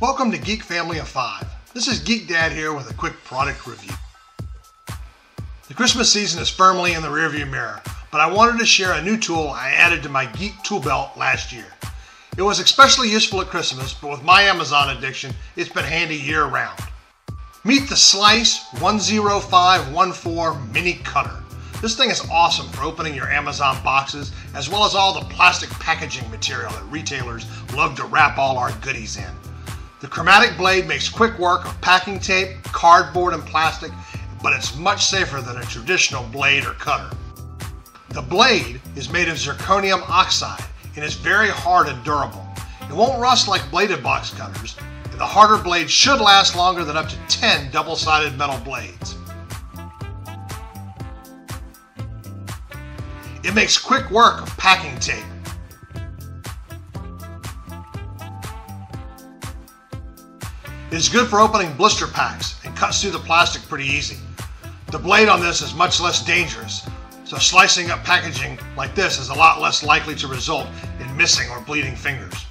Welcome to Geek Family of 5. This is Geek Dad here with a quick product review. The Christmas season is firmly in the rearview mirror, but I wanted to share a new tool I added to my Geek tool belt last year. It was especially useful at Christmas, but with my Amazon addiction, it's been handy year-round. Meet the Slice 10514 Mini Cutter. This thing is awesome for opening your Amazon boxes, as well as all the plastic packaging material that retailers love to wrap all our goodies in. The chromatic blade makes quick work of packing tape, cardboard, and plastic, but it's much safer than a traditional blade or cutter. The blade is made of zirconium oxide and is very hard and durable. It won't rust like bladed box cutters, and the harder blade should last longer than up to 10 double-sided metal blades. It makes quick work of packing tape. It is good for opening blister packs and cuts through the plastic pretty easy. The blade on this is much less dangerous, so slicing up packaging like this is a lot less likely to result in missing or bleeding fingers.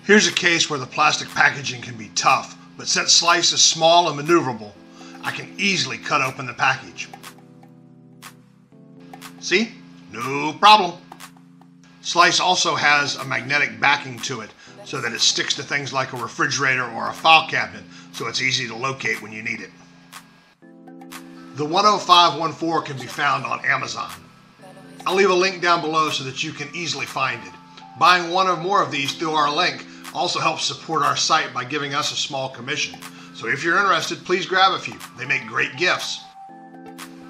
Here's a case where the plastic packaging can be tough, but since Slice is small and maneuverable, I can easily cut open the package. See? No problem. Slice also has a magnetic backing to it so that it sticks to things like a refrigerator or a file cabinet, so it's easy to locate when you need it. The 10514 can be found on Amazon. I'll leave a link down below so that you can easily find it. Buying one or more of these through our link also helps support our site by giving us a small commission. So if you're interested, please grab a few. They make great gifts.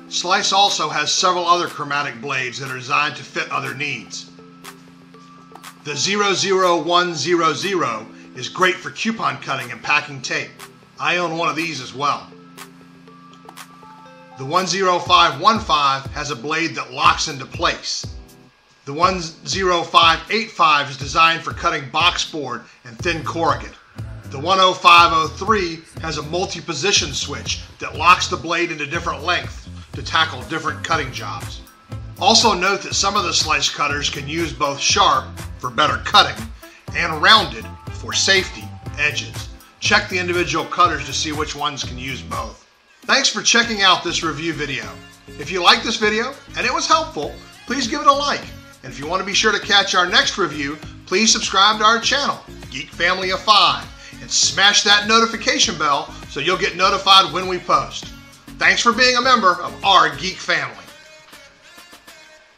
Slice also has several other chromatic blades that are designed to fit other needs. The 00100 is great for coupon cutting and packing tape. I own one of these as well. The 10515 has a blade that locks into place. The 10585 is designed for cutting box board and thin corrugate. The 10503 has a multi-position switch that locks the blade into different lengths to tackle different cutting jobs. Also note that some of the Slice cutters can use both sharp, for better cutting, and rounded, for safety, edges. Check the individual cutters to see which ones can use both. Thanks for checking out this review video. If you liked this video and it was helpful, please give it a like. And if you want to be sure to catch our next review, please subscribe to our channel, Geek Family of 5, and smash that notification bell so you'll get notified when we post. Thanks for being a member of our Geek family.